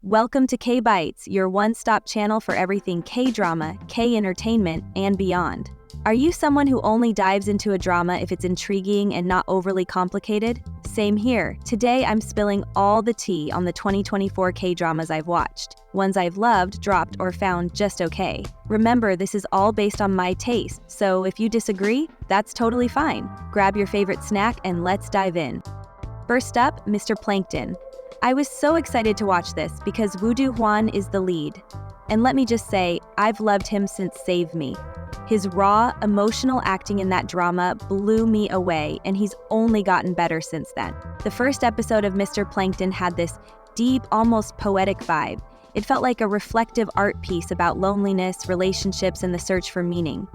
Welcome to K-Bites, your one-stop channel for everything K-drama, K-entertainment, and beyond. Are you someone who only dives into a drama if it's intriguing and not overly complicated? Same here. Today I'm spilling all the tea on the 2024 K-dramas I've watched. Ones I've loved, dropped, or found just okay. Remember, this is all based on my taste, so if you disagree, that's totally fine. Grab your favorite snack and let's dive in. First up, Mr. Plankton. I was so excited to watch this because Woo-do Hwan is the lead. And let me just say, I've loved him since Save Me. His raw, emotional acting in that drama blew me away, and he's only gotten better since then. The first episode of Mr. Plankton had this deep, almost poetic vibe. It felt like a reflective art piece about loneliness, relationships, and the search for meaning.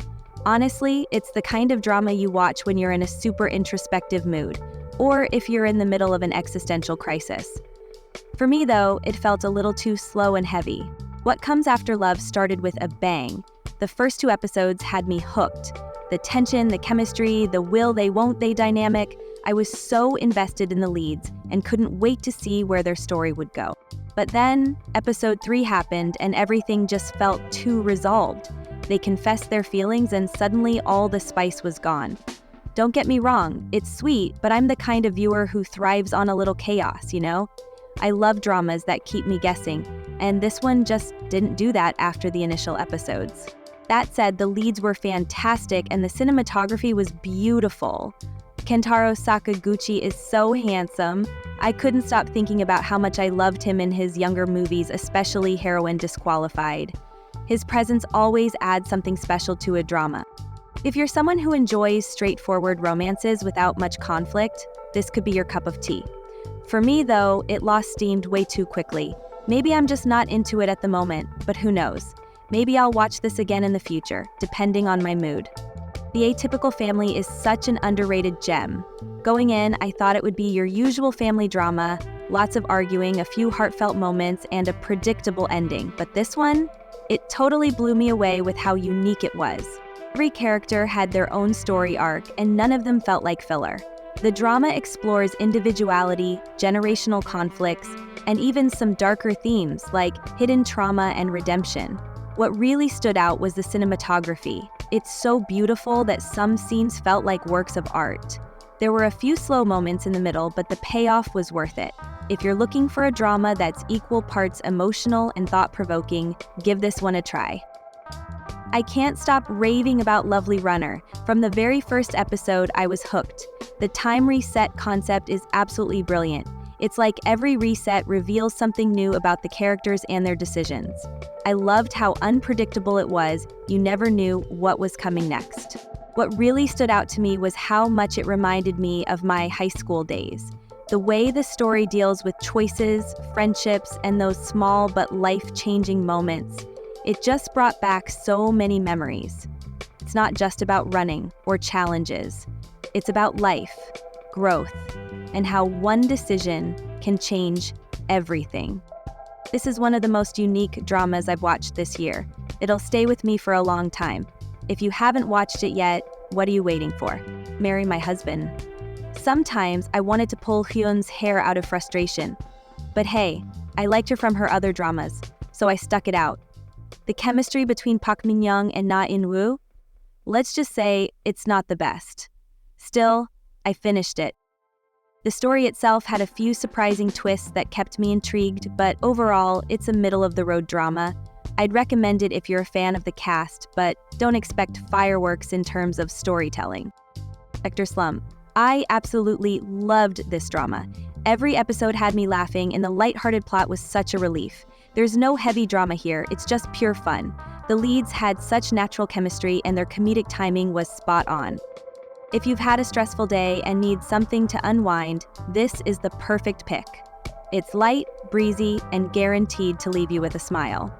Honestly, it's the kind of drama you watch when you're in a super introspective mood, or if you're in the middle of an existential crisis. For me, though, it felt a little too slow and heavy. What Comes After Love started with a bang. The first two episodes had me hooked. The tension, the chemistry, the will they won't they dynamic. I was so invested in the leads and couldn't wait to see where their story would go. But then, episode 3 happened and everything just felt too resolved. They confessed their feelings and suddenly all the spice was gone. Don't get me wrong, it's sweet, but I'm the kind of viewer who thrives on a little chaos, you know? I love dramas that keep me guessing, and this one just didn't do that after the initial episodes. That said, the leads were fantastic and the cinematography was beautiful. Kentaro Sakaguchi is so handsome. I couldn't stop thinking about how much I loved him in his younger movies, especially Heroine Disqualified. His presence always adds something special to a drama. If you're someone who enjoys straightforward romances without much conflict, this could be your cup of tea. For me, though, it lost steam way too quickly. Maybe I'm just not into it at the moment, but who knows? Maybe I'll watch this again in the future, depending on my mood. The Atypical family is such an underrated gem. Going in, I thought it would be your usual family drama, lots of arguing, a few heartfelt moments, and a predictable ending. But this one, it totally blew me away with how unique it was. Every character had their own story arc, and none of them felt like filler. The drama explores individuality, generational conflicts, and even some darker themes like hidden trauma and redemption. What really stood out was the cinematography. It's so beautiful that some scenes felt like works of art. There were a few slow moments in the middle, but the payoff was worth it. If you're looking for a drama that's equal parts emotional and thought-provoking, give this one a try. I can't stop raving about Lovely Runner. From the very first episode, I was hooked. The time reset concept is absolutely brilliant. It's like every reset reveals something new about the characters and their decisions. I loved how unpredictable it was. You never knew what was coming next. What really stood out to me was how much it reminded me of my high school days. The way the story deals with choices, friendships, and those small but life-changing moments. It just brought back so many memories. It's not just about running or challenges. It's about life, growth, and how one decision can change everything. This is one of the most unique dramas I've watched this year. It'll stay with me for a long time. If you haven't watched it yet, what are you waiting for? Marry My Husband. Sometimes I wanted to pull Hyun's hair out of frustration. But hey, I liked her from her other dramas, so I stuck it out. The chemistry between Park Min-young and Na In-woo? Let's just say it's not the best. Still, I finished it. The story itself had a few surprising twists that kept me intrigued, but overall, it's a middle-of-the-road drama. I'd recommend it if you're a fan of the cast, but don't expect fireworks in terms of storytelling. Slum. I absolutely loved this drama. Every episode had me laughing, and the lighthearted plot was such a relief. There's no heavy drama here, it's just pure fun. The leads had such natural chemistry, and their comedic timing was spot on. If you've had a stressful day and need something to unwind, this is the perfect pick. It's light, breezy, and guaranteed to leave you with a smile.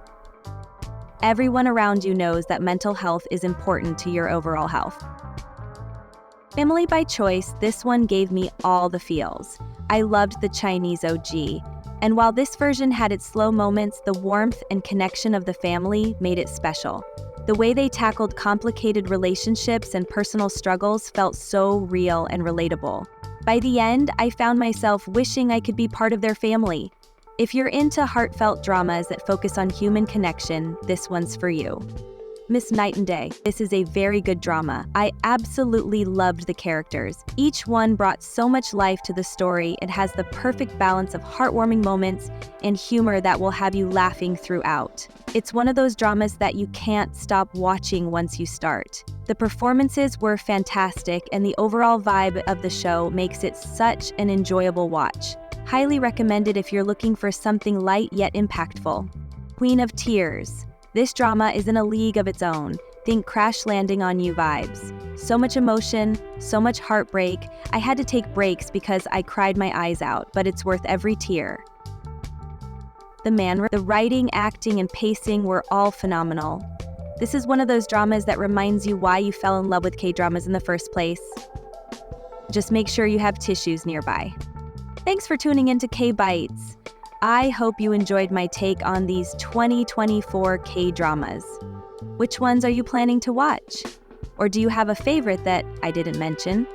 Everyone around you knows that mental health is important to your overall health. Family by choice, this one gave me all the feels. I loved the Chinese OG. And while this version had its slow moments, the warmth and connection of the family made it special. The way they tackled complicated relationships and personal struggles felt so real and relatable. By the end, I found myself wishing I could be part of their family. If you're into heartfelt dramas that focus on human connection, this one's for you. Miss Night and Day. This is a very good drama. I absolutely loved the characters. Each one brought so much life to the story. It has the perfect balance of heartwarming moments and humor that will have you laughing throughout. It's one of those dramas that you can't stop watching once you start. The performances were fantastic, and the overall vibe of the show makes it such an enjoyable watch. Highly recommended if you're looking for something light yet impactful. Queen of Tears. This drama is in a league of its own. Think Crash Landing on You vibes. So much emotion, so much heartbreak. I had to take breaks because I cried my eyes out, but it's worth every tear. The writing, acting, and pacing were all phenomenal. This is one of those dramas that reminds you why you fell in love with K-dramas in the first place. Just make sure you have tissues nearby. Thanks for tuning into K-Bites. I hope you enjoyed my take on these 2024 K-dramas. Which ones are you planning to watch? Or do you have a favorite that I didn't mention?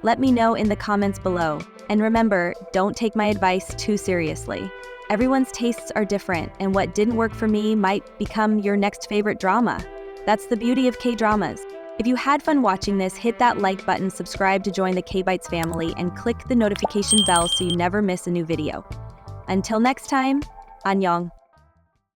Let me know in the comments below. And remember, don't take my advice too seriously. Everyone's tastes are different, and what didn't work for me might become your next favorite drama. That's the beauty of K-dramas. If you had fun watching this, hit that like button, subscribe to join the K-Bites family, and click the notification bell so you never miss a new video. Until next time, annyeong.